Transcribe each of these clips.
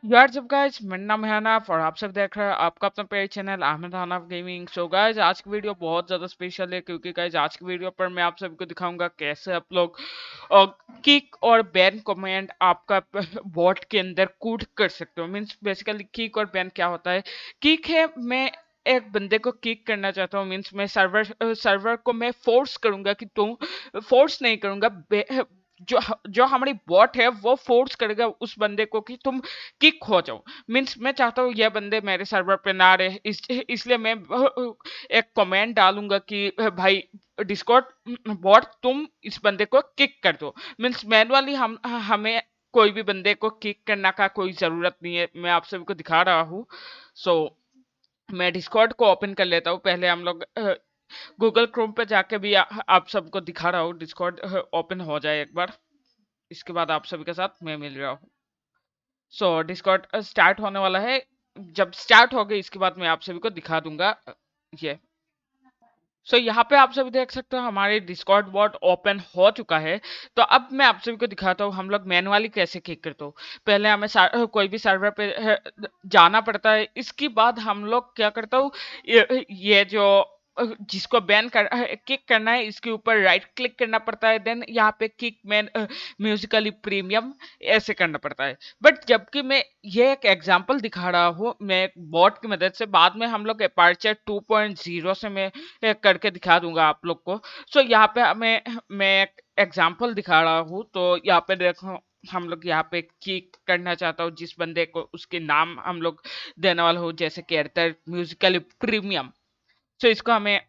यार जब गाइस मेरा नाम है अनाफ और आप सब देख रहे हैं आपका अपना page channel Ahmad Anaf gaming. So guys आज की वीडियो बहुत ज़्यादा स्पेशल है क्योंकि गाइस आज की वीडियो पर मैं आप सबको दिखाऊंगा कैसे आप लोग किक और बैन कमेंट आपका बॉट के अंदर कूट कर सकते हो। मींस बेसिकली किक और बैन क्या होता है। किक है मैं एक बंदे को किक करना चाहता हूँ। मींस मैं सर्वर को मैं फोर्स करूंगा कि तुम फोर्स नहीं करूंगा। जो हमारी बॉट है वो फोर्स करेगा उस बंदे को कि तुम किक हो जाओ। मीन्स मैं चाहता हूँ यह बंदे मेरे सर्वर पे ना रहे, इसलिए मैं एक कमेंट डालूंगा कि भाई डिस्कॉर्ड बॉट तुम इस बंदे को किक कर दो। मीन्स मैनुअली हमें कोई भी बंदे को किक करना का कोई जरूरत नहीं है। मैं आप सभी को दिखा रहा हूँ। सो मैं डिस्कॉर्ड को ओपन कर लेता हूँ। पहले हम लोग गूगल क्रोम पे जाके भी आप सबको दिखा रहा हूँ। डिस्कॉर्ड ओपन हो जाए एक बार, इसके बाद आप सभी के साथ मैं मिल रहा हूँ। सो डिस्कॉर्ड स्टार्ट होने वाला है। जब स्टार्ट हो गई इसके बाद मैं आप सभी को दिखा दूंगा ये। सो यहाँ पे आप सभी देख सकते हो हमारे डिस्कॉर्ड बॉट ओपन हो चुका है। तो अब मैं आप सभी को दिखाता हूँ हम लोग मैनुअली कैसे किक करते हो। पहले हमें कोई भी सर्वर पे जाना पड़ता है। इसके बाद हम लोग क्या करता हूँ, ये जो जिसको बैन कर किक करना है इसके ऊपर राइट क्लिक करना पड़ता है। देन यहाँ पे किक मैन म्यूजिकली प्रीमियम ऐसे करना पड़ता है। बट जबकि मैं ये एक एग्जांपल दिखा रहा हूँ मैं बॉट की मदद से, बाद में हम लोग अपार्चर 2.0 से मैं करके दिखा दूंगा आप लोग को। सो यहाँ पे मैं एक एग्जांपल दिखा रहा हूँ। तो यहाँ पे देखो हम लोग यहाँ पे किक करना चाहता हूँ जिस बंदे को, उसके नाम हम लोग देने वाला हूँ जैसे कैरेक्टर म्यूजिकली प्रीमियम। सो इसको हमें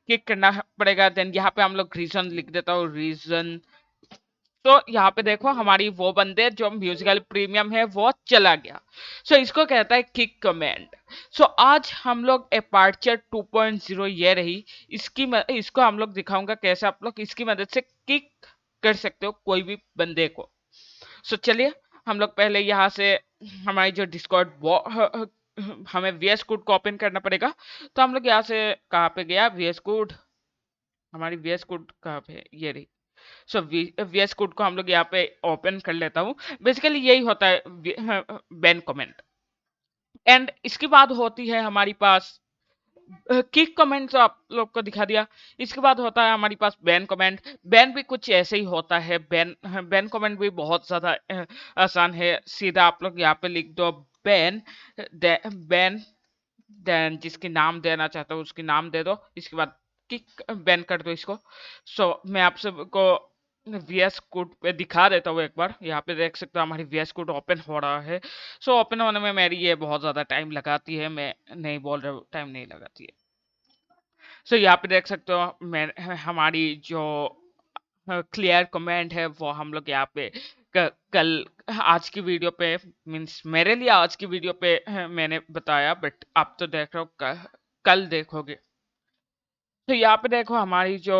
किक करना पड़ेगा। देन यहाँ पे हम लोग रीजन लिख देता हूँ, रीजन। तो यहाँ पे देखो हमारी वो बंदे जो म्यूजिकल प्रीमियम है वो चला गया। सो इसको कहता है किक कमेंट। सो आज हम लोग अपार्चर 2.0 ये रही, इसको हम लोग दिखाऊंगा कैसे आप लोग इसकी मदद से किक कर सकते हो कोई भी बंदे को। सो चलिए हम लोग पहले यहाँ से हमारी जो डिस्कॉर्ड हमें वीएस कोड को ओपन करना पड़ेगा। तो हम लोग यहाँ से कहाँ पे गया वीएस कोड, हमारी वीएस कोड कहाँ पे है? ये रही। सो वीएस कोड को हम लोग यहाँ पे ओपन कर लेता हूँ। बेसिकली यही होता है बैन कमेंट। एंड इसके बाद होती है हमारी पास किक कमेंट, तो आप लोग को दिखा दिया। इसके बाद होता है हमारी पास बैन कमेंट। बैन भी कुछ ऐसे ही होता है। बैन कमेंट भी बहुत ज्यादा आसान है। सीधा आप लोग यहाँ पे लिख दो बैन, बैन, देन जिसकी नाम देना चाहते हो उसकी नाम दे दो। इसके बाद किक बैन कर दो इसको। सो मैं आप सबको वीएस कोड पे दिखा देता हूँ एक बार। यहाँ पे देख सकते हो हमारी वीएस कोड ओपन हो रहा है। सो ओपन होने में मेरी ये बहुत ज़्यादा टाइम लगाती है, मैं नहीं बोल रहा हूँ टाइम नहीं लगाती है। सो यहाँ पे देख सकते हो मैं हमारी जो क्लियर कमेंट है वो हम लोग यहाँ पे कल आज की वीडियो पे, मींस मेरे लिए आज की वीडियो पे मैंने बताया। बट आप तो देख रहे हो कल देखोगे। तो यहाँ पे देखो हमारी जो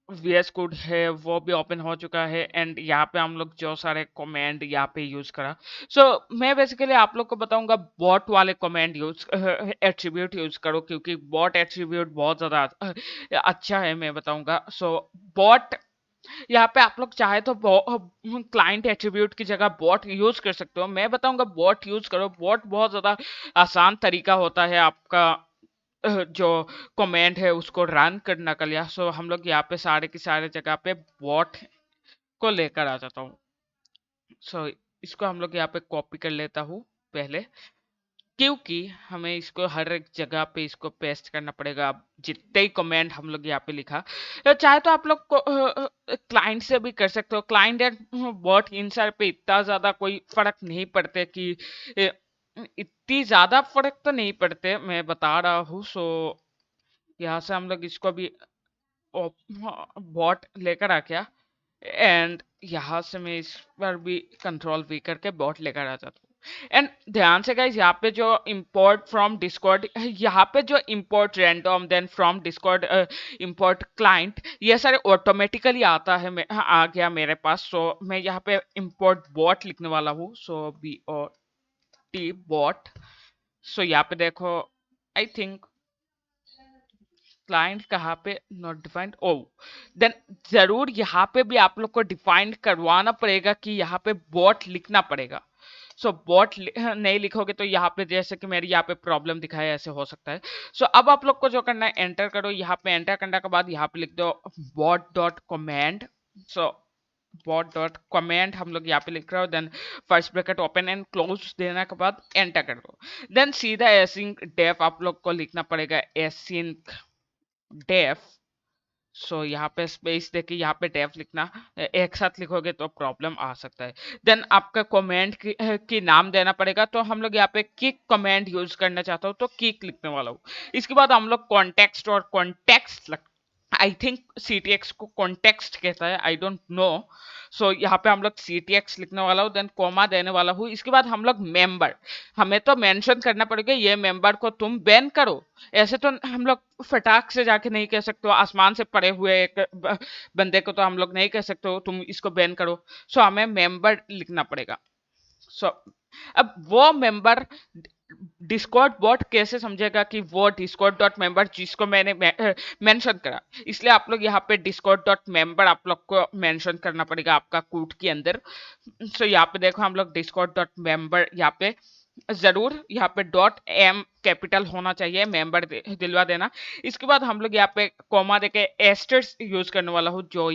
वीएस कोड है वो भी ओपन हो चुका है। एंड यहाँ पे हम लोग जो सारे कमेंट यहाँ पे यूज करा। सो मैं बेसिकली आप लोग को बताऊंगा बॉट वाले कमेंट यूज एट्रीब्यूट यूज करो क्योंकि बॉट एट्रीब्यूट बहुत ज्यादा अच्छा है, मैं बताऊंगा। सो बॉट यहाँ पे आप लोग चाहे तो क्लाइंट एट्रीब्यूट की जगह बॉट यूज कर सकते हो। मैं बताऊंगा बॉट यूज करो। बॉट बहुत ज्यादा आसान तरीका होता है आपका जो कमेंट है उसको रन करने के लिए। सो हम लोग यहाँ पे सारे की सारे जगह पे बॉट को लेकर आ जाता हूँ। सो इसको हम लोग यहाँ पे कॉपी कर लेता हूँ पहले, क्योंकि हमें इसको हर एक जगह पे इसको पेस्ट करना पड़ेगा। अब जितने ही कमेंट हम लोग यहाँ पे लिखा, चाहे तो आप लोग क्लाइंट से भी कर सकते हो। क्लाइंट एंड बॉट इन सर पे इतना ज्यादा कोई फर्क नहीं पड़ते कि अ, इतनी ज्यादा फर्क तो नहीं पड़ते, मैं बता रहा हूँ। सो यहाँ से हम लोग इसको भी बॉट लेकर आ गया। एंड यहाँ से मैं इस पर भी कंट्रोल वी करके बॉट लेकर आ जाता हूँ। एंड ध्यान से गाइज यहाँ पे जो इंपोर्ट फ्रॉम डिस्कॉर्ड, यहाँ पे जो import random then from Discord import client, ये सारे ऑटोमेटिकली आता है, आ गया मेरे पास। सो मैं यहाँ पे इंपोर्ट बॉट लिखने वाला हूँ। सो BOT बॉट। सो यहाँ पे देखो आई थिंक क्लाइंट कहाँ पे नॉट डिफाइंड, ओ देन जरूर यहाँ पे भी आप लोग को डिफाइन करवाना पड़ेगा कि यहाँ पे बॉट लिखना पड़ेगा। सो बॉट नहीं लिखोगे तो यहाँ पे जैसे कि मेरी यहाँ पे प्रॉब्लम दिखाया ऐसे हो सकता है। सो अब आप लोग को जो करना है, एंटर करो। यहाँ पे एंटर करने के बाद यहाँ पे लिख दो bot dot comment. So bot dot comment हम लोग यहाँ पे लिख रहे हो, then first bracket open and close देने के बाद एंटर कर दो। देन सीधा एसिंक डेफ आप लोग को लिखना पड़ेगा, एसिंक डेफ। सो यहाँ पे स्पेस देके यहाँ पे डेफ लिखना, एक साथ लिखोगे तो प्रॉब्लम आ सकता है। देन आपका कमेंट की नाम देना पड़ेगा, तो हम लोग यहाँ पे किक कमेंट यूज करना चाहता हूँ तो किक लिखने वाला हूँ। इसके बाद हम लोग कॉन्टेक्स्ट और कॉन्टेक्स्ट, आई थिंक CTX को कॉन्टेक्स्ट कहता है, आई डोंट नो। सो यहाँ पे हम लोग CTX लिखने वाला हूँ, देन कोमा देने वाला हूँ। इसके बाद हम लोग मेंबर, हमें तो मेंशन करना पड़ेगा ये मेंबर को तुम बैन करो। ऐसे तो हम लोग फटाक से जाके नहीं कह सकते हो, आसमान से पड़े हुए एक बंदे को तो हम लोग नहीं कह सकते हो तुम इसको बैन करो। सो हमें मेंबर लिखना पड़ेगा। सो अब वो मेंबर डिस्कॉर्ड बॉट कैसे समझेगा कि वो डिस्कॉर्ड डॉट मेंबर जिसको मैंने मेंशन करा, इसलिए आप लोग यहाँ पे डिस्कॉर्ड डॉट मेंबर आप लोग को मेंशन करना पड़ेगा आपका कोड के अंदर। सो यहाँ पे देखो हम लोग डिस्कॉर्ड डॉट मेंबर यहाँ पे जरूर यहाँ पे डॉट एम कैपिटल होना चाहिए, मेंबर दिलवा देना। इसके बाद हम लोग यहाँ पे कॉमा देके एस्टर्स यूज करने वाला हूँ, जो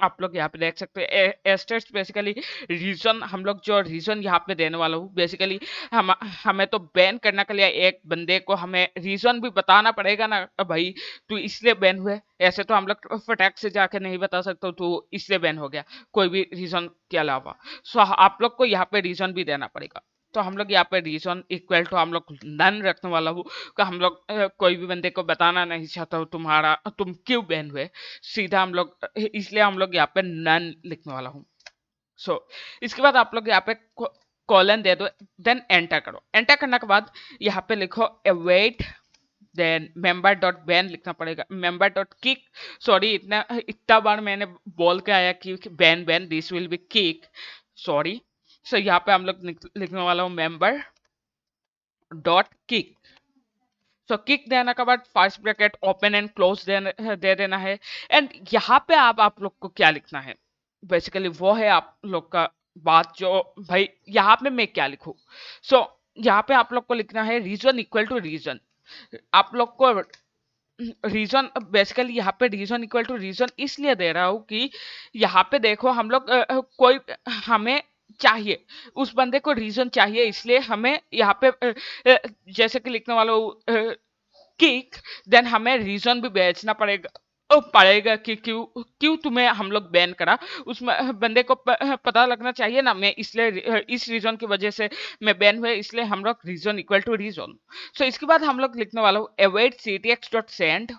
आप लोग यहाँ पे देख सकते हैं। एस्टर्स बेसिकली रीजन, हम लोग जो रीजन यहाँ पे देने वाला हूँ बेसिकली हमें तो बैन करने के लिए एक बंदे को हमें रीजन भी बताना पड़ेगा ना, भाई तू इसलिए बैन हुए। ऐसे तो हम लोग फटाक से जाके नहीं बता सकते तू इसलिए बैन हो गया कोई भी रीजन के अलावा। सो आप लोग को यहाँ पे रीजन भी देना पड़ेगा। तो हम लोग यहाँ पे रीजन इक्वल टू हम लोग नन रखने वाला हूँ, कि हम लोग कोई भी बंदे को बताना नहीं चाहता हूँ तुम्हारा तुम क्यों बैन हुए, सीधा हम लोग इसलिए हम लोग यहाँ पे नन लिखने वाला हूँ। सो इसके बाद आप लोग यहाँ पे कॉलन दे दो, देन एंटर करो। एंटर करने के बाद यहाँ पे लिखो await, then member dot ban लिखना पड़ेगा, मेंबर डॉट किक। सॉरी इतना बार मैंने बोल के आया कि ban ban, this will be kick, sorry. So यहाँ पे हम लोग लिखने वाला हूँ member dot kick. So kick देने के बाद first bracket open and close दे देना है। एंड यहाँ पे आप लोग को क्या लिखना है, बेसिकली वो है आप लोग का बात, जो भाई यहाँ पे मैं क्या लिखूं। सो यहाँ पे आप लोग को लिखना है रीजन इक्वल टू रीजन। आप लोग को रीजन बेसिकली यहाँ पे रीजन इक्वल टू रीजन इसलिए दे रहा हूँ कि यहाँ पे देखो हम लोग कोई हमें चाहिए, उस बंदे को रीजन चाहिए, इसलिए हमें यहाँ पे जैसे कि लिखने वाला हूँ किक, देन हमें रीजन भी बेचना पड़ेगा पड़ेगा कि क्यों क्यों तुम्हें हम लोग बैन करा। उस बंदे को पता लगना चाहिए ना, मैं इसलिए इस रीजन की वजह से मैं बैन हुए, इसलिए हम लोग रीजन इक्वल टू रीजन। सो इसके बाद हम लोग लिखने वाला हूँ await CTX dot send,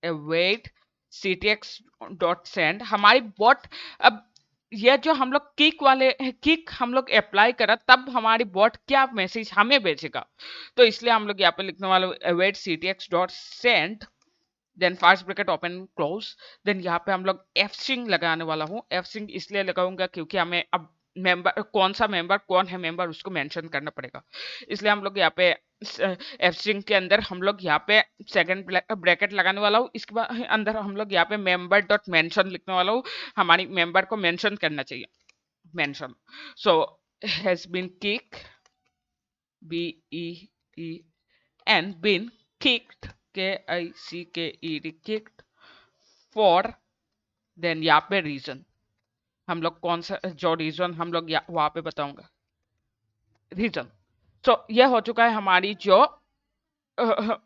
await CTX dot send हमारी बॉट। अब ये जो हम लोग किक वाले किक हम लोग अप्लाई करा तब हमारी बॉट क्या मैसेज हमें भेजेगा, तो इसलिए हम लोग यहाँ पे लिखने वाले await CTX dot send, then first bracket open close. Then यहाँ पे हम लोग एफ स्ट्रिंग लगाने वाला हूँ। एफ स्ट्रिंग इसलिए लगाऊंगा क्योंकि हमें अब मेंबर कौन सा मेंबर कौन है मेंबर उसको मेंशन करना पड़ेगा, इसलिए हम लोग यहाँ पे एफ स्ट्रिंग के अंदर हम लोग यहाँ पे सेकंड ब्रैकेट लगाने वाला हूँ। इसके बाद अंदर हम लोग यहाँ पे मेंबर डॉट मेंशन लिखने वाला हूँ, हमारी मेंबर को मेंशन करना चाहिए, mention. So has been kick BEEN been kicked KICKED kicked for, then यहाँ पे रीजन हम लोग कौन सा जो रीजन हम लोग वहां पे बताऊंगा रीजन। सो ये हो चुका है हमारी जो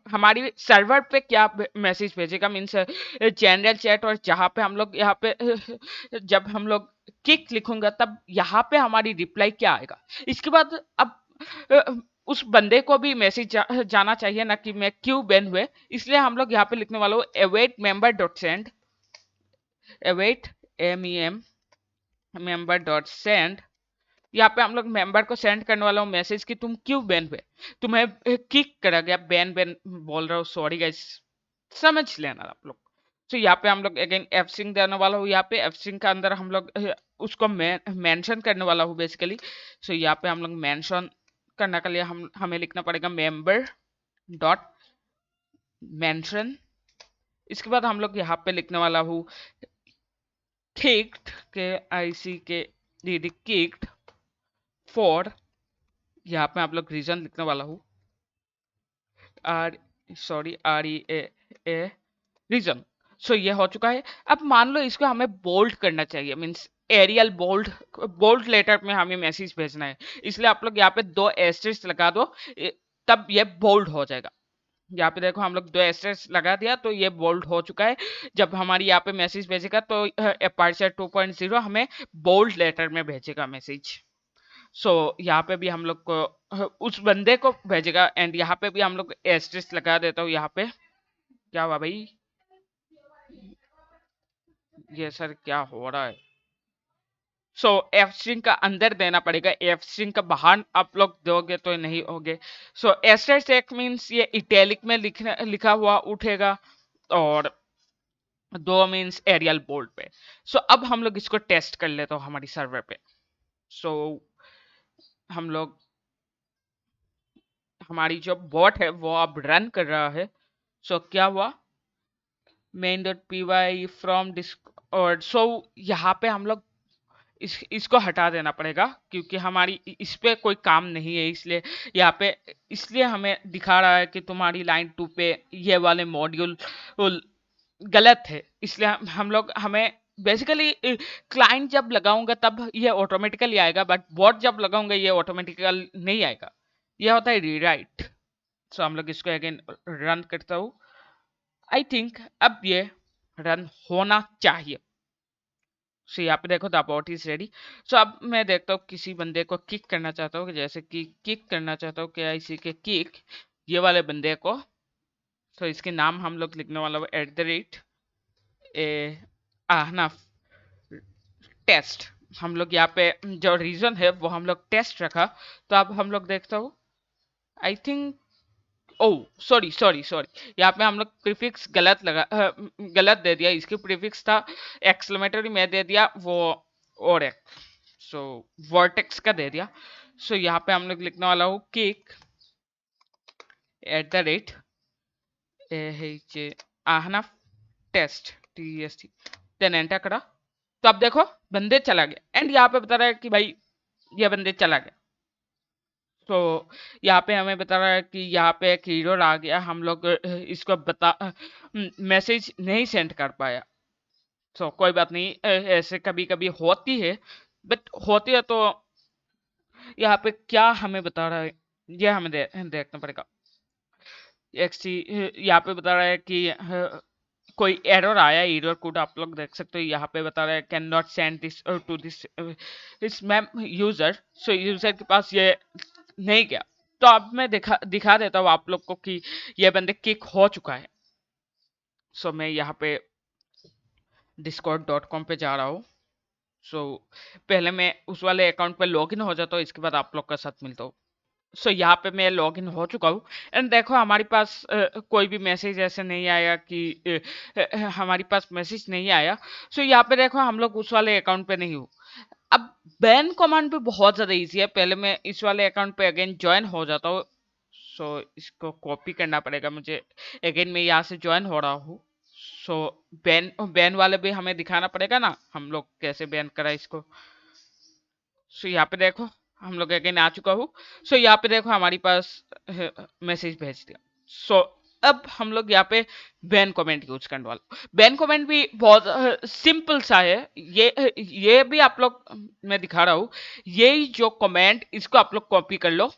हमारी सर्वर पे क्या मैसेज भेजेगा, मीन्स जनरल चैट, और जहाँ पे हम लोग यहाँ पे जब हम लोग किक लिखूंगा तब यहाँ पे हमारी रिप्लाई क्या आएगा। इसके बाद अब उस बंदे को भी मैसेज जाना चाहिए ना कि मैं क्यों बैन हुए, इसलिए हम लोग यहाँ पे लिखने वाला हूँ await member dot send, await MEM member dot send. यहाँ पे हम लोग मेंबर को सेंड करने वाला हूँ मैसेज कि तुम क्यों बैन हुए, तुम्हें किक करा गया, बैन बैन बोल रहा हूँ, सॉरी गाइस, समझ लेना आप लोग। तो यहाँ पे हम लोग अगेन एफ स्ट्रिंग देने वाला हूँ, यहाँ पे एफ स्ट्रिंग का अंदर हम लोग उसको मेंशन करने वाला हूँ बेसिकली। सो यहाँ पे हम लोग मेंशन करने के लिए हमें लिखना पड़ेगा मेंबर डॉट मेंशन। इसके बाद हम लोग यहाँ पे लिखने वाला हूँ kicked KICKED kicked फॉर, यहाँ पे आप लोग रीजन लिखने वाला हूँ, R R E A reason. So ये हो चुका है। अब मान लो इसको हमें बोल्ड करना चाहिए, means arial bold, bold letter में हमें मैसेज भेजना है, इसलिए आप लोग यहाँ पे दो एस्टेरिस्क लगा दो, तब ये बोल्ड हो जाएगा। यहाँ पे देखो हम लोग दो एस्टेरिस्क लगा दिया तो ये बोल्ड हो चुका है। जब हमारी यहाँ पे मैसेज भेजेगा तो अपर्चर 2.0 हमें बोल्ड लेटर में भेजेगा मैसेज। सो यहाँ पे भी हम लोग को उस बंदे को भेजेगा, एंड यहाँ पे भी हम लोग एस्टेरिस्क लगा देता हूँ। यहाँ पे क्या हुआ भाई, ये सर क्या हो रहा है? सो एफ स्ट्रिंग का अंदर देना पड़ेगा, एफ स्ट्रिंग का बाहर आप लोग दोगे तो नहीं होगे। सो एस्टेरिस्क एक मीन्स ये इटैलिक में लिखा हुआ उठेगा, और दो मीन्स एरियल बोल्ड पे। सो अब हम लोग इसको टेस्ट कर लेते हो हमारी सर्वर पे। सो हम लोग, हमारी जो बॉट है वो अब रन कर रहा है। सो क्या हुआ, main.py फ्रॉम डिस्क, और सो यहाँ पे हम लोग इसको हटा देना पड़ेगा क्योंकि हमारी इस पे कोई काम नहीं है, इसलिए यहाँ पे, इसलिए हमें दिखा रहा है कि तुम्हारी लाइन 2 पे ये वाले मॉड्यूल गलत है। इसलिए हम लोग, हमें बेसिकली क्लाइंट जब लगाऊंगा तब ये ऑटोमेटिकली आएगा, बट बॉट जब लगाऊंगा ये ऑटोमेटिकल नहीं आएगा, यह होता है रीराइट। सो हम लोग इसको अगेन रन करता हूँ। आई थिंक अब ये रन होना चाहिए। सो यहाँ पे देखो the bot is ready. So अब मैं देखता हूँ किसी बंदे को किक करना चाहता हूँ, जैसे कि किक करना चाहता हूँ क्या इसी के किक ये वाले बंदे को। सो इसके नाम हम लोग लिखने वाला है @ ए आहना टेस्ट। हम लोग यहाँ पे जो रीजन है वो हम लोग टेस्ट रखा, तो अब हम लोग देखता हूँ, I think, oh sorry sorry sorry, यहाँ पे हम लोग प्रीफिक्स गलत दे दिया। इसके प्रीफिक्स था एक्सक्लेमेटरी में दे दिया वो, और एक सो वर्टेक्स का दे दिया। सो यहाँ पे हम लोग लिखने वाला हूँ kick @ Aahna test TEST, then enter करा। तो अब देखो बंदे चला गया, एंड यहाँ पे बता रहा है कि भाई ये बंदे चला गया। तो यहाँ पे हमें बता रहा है कि यहाँ पे एक एरर आ गया, हम लोग इसको मैसेज नहीं सेंड कर पाया। तो कोई बात नहीं, ऐसे कभी कभी होती है, बट होती है तो यहाँ पे क्या हमें बता रहा है ये हमें देखना पड़ेगा। यहाँ पे बता रहा है कि कोई एरर आया, एरर कोड आप लोग देख सकते हो। यहाँ पे बता रहा है can not send this to this is ma'am user. सो यूजर के पास ये नहीं गया। तो अब मैं दिखा देता हूँ आप लोग को कि ये बंदे किक हो चुका है। सो मैं यहाँ पे discord.com पे जा रहा हूँ। सो पहले मैं उस वाले अकाउंट पे लॉगिन हो जाता हूँ, इसके बाद आप लोग का साथ मिलता हूँ। सो यहाँ पे मैं लॉगिन हो चुका हूँ, एंड देखो हमारे पास कोई भी मैसेज ऐसे नहीं आया कि हमारे पास मैसेज नहीं आया। सो यहाँ पे देखो हम लोग उस वाले अकाउंट पे नहीं हो। अब बैन कमांड भी बहुत ज़्यादा इजी है। पहले मैं इस वाले अकाउंट पे अगेन ज्वाइन हो जाता हूँ। सो इसको कॉपी करना पड़ेगा मुझे, अगेन मैं यहाँ से ज्वाइन हो रहा हूँ। सो बैन बैन वाले भी हमें दिखाना पड़ेगा ना, हम लोग कैसे बैन करा इसको। सो यहाँ पे देखो हम लोग अगेन आ चुका हूँ। सो यहाँ पे देखो हमारे पास मैसेज भेज दिया। सो अब हम लोग यहाँ पे बैन कमेंट यूज करने वाला। बैन कमेंट भी बहुत सिंपल सा है। ये भी आप लोग, मैं दिखा रहा हूँ, यही जो कमेंट इसको आप लोग कॉपी कर लो।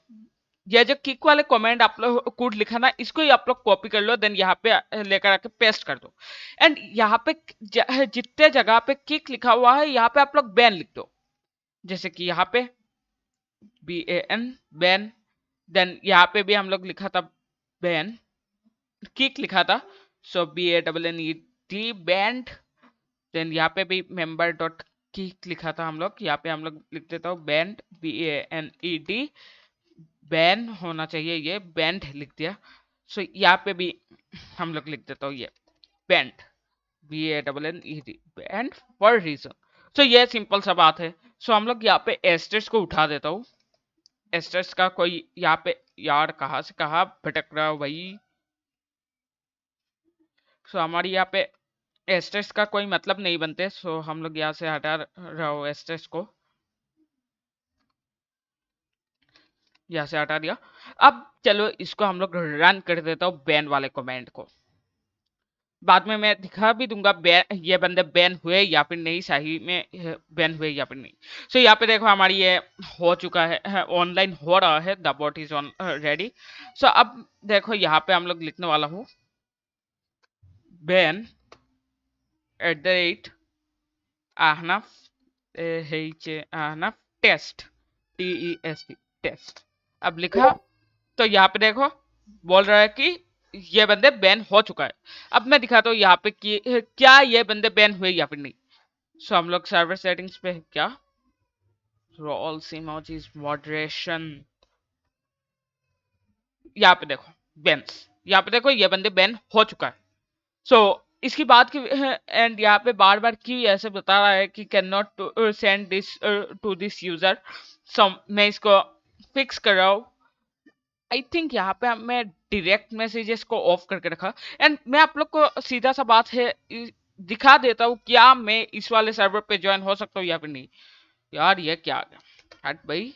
ये जो किक वाले कमेंट आप लोग कोड लिखा ना, इसको ही आप लोग कॉपी कर लो, देन यहाँ पे लेकर आके पेस्ट कर दो। एंड यहाँ पे जितने जगह पे किक लिखा हुआ है यहाँ पे आप लोग बैन लिख दो। जैसे कि यहाँ पे BAN बैन, देन यहाँ पे भी हम लोग लिखा था बैन, किक लिखा था। सो BANNED बैंड, देन यहाँ पे भी मेंबर डॉट किक लिखा था हम लोग, यहाँ पे हम लोग लिख देता हूँ बैंड BANED, बैन होना चाहिए, ये बैंड लिख दिया। सो यहाँ पे भी हम लोग लिख देता हूँ ये banned BANNED banned for reason. So ये सिंपल सा बात है। सो हम लोग यहाँ पे एस्टेस को उठा देता हूँ। एस्टेस का कोई यहाँ पे, यार कहाँ से कहाँ भटक रहा हो भाई। सो हमारी यहाँ पे एस्टेस का कोई मतलब नहीं बनते। सो हम लोग यहाँ से हटा रहा हो एस्टेस को। यहाँ से हटा दिया। अब चलो इसको हम लोग रन कर देता हूँ बैन वाले कमेंट को। बाद में मैं दिखा भी दूंगा ये बंदे बैन हुए या फिर नहीं, सही में बैन हुए या फिर नहीं। सो यहाँ पे देखो हमारी ये हो चुका है, ऑनलाइन हो रहा है, the bot is on ready. So अब देखो यहाँ पे हम लोग लिखने वाला हूँ ban @ ahnaf ahnaf test TEST test. अब लिखा तो यहाँ पे देखो बोल रहा है कि ये बंदे बैन हो चुका है। अब मैं दिखाता हूँ यहाँ पे कि क्या ये बंदे बैन हुए या फिर नहीं। सो हम लोग सर्वर सेटिंग्स पे क्या रोल्स इमोजीज मॉडरेशन, यहाँ पे देखो बैन्स, यहाँ पे देखो ये बंदे बैन हो चुका है। सो इसकी बात की एंड यहाँ पे बार बार क्यों ऐसे बता रहा है कि can not send this to this user. So मैं इसको फिक्स कर रहा हूँ। आई थिंक यहाँ पे मैं डायरेक्ट मैसेजेस को ऑफ करके रखा। एंड मैं आप लोग को सीधा सा बात है दिखा देता हूँ क्या मैं इस वाले सर्वर पे ज्वाइन हो सकता हूँ या फिर नहीं। यार ये क्या आ गया हट भाई।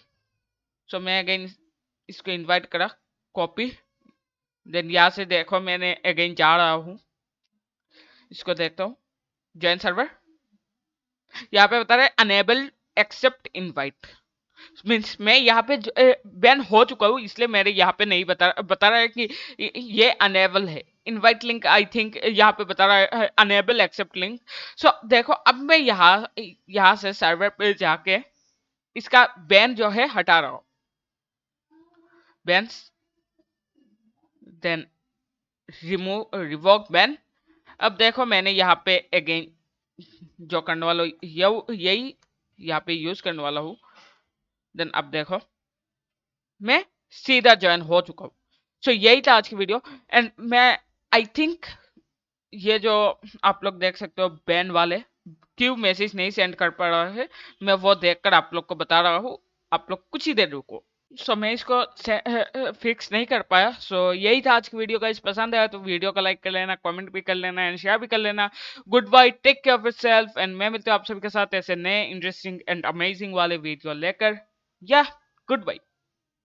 सो मैं अगेन इसको इनवाइट करा, कॉपी, देन यहाँ से देखो मैंने अगेन जा रहा हूँ, इसको देखता हूँ ज्वाइन सर्वर। यहाँ पे बता रहे अनेबल एक्सेप्ट इनवाइट, मीन्स मैं यहाँ पे बैन हो चुका हूँ, इसलिए मेरे यहाँ पे नहीं बता रहा है कि ये अनेबल है। इनवाइट लिंक आई थिंक यहाँ पे बता रहा है अनेबल एक्सेप्ट लिंक। सो देखो अब मैं यहाँ से सर्वर पे जाके इसका बैन जो है हटा रहा हूँ, ban, then remove revoke ban. अब देखो मैंने यहाँ पे अगेन जो करने वाला यही यहाँ पे यूज करने वाला हूँ। देन अब देखो मैं सीधा ज्वाइन हो चुका हूँ। सो यही था आज की वीडियो। एंड मैं आई थिंक ये जो आप लोग देख सकते हो बैन वाले क्यों मैसेज नहीं सेंड कर पा रहा है, मैं वो देखकर आप लोग को बता रहा हूँ। आप लोग कुछ ही देर रुको। सो मैं इसको फिक्स नहीं कर पाया। सो यही था आज की वीडियो का। इस पसंद आया तो वीडियो को लाइक कर लेना, कमेंट भी कर लेना एंड शेयर भी कर लेना। Goodbye, take care of yourself and मैं मिलता हूँ आप सभी के साथ ऐसे नए इंटरेस्टिंग एंड अमेजिंग वाले वीडियो लेकर। या गुड बाय।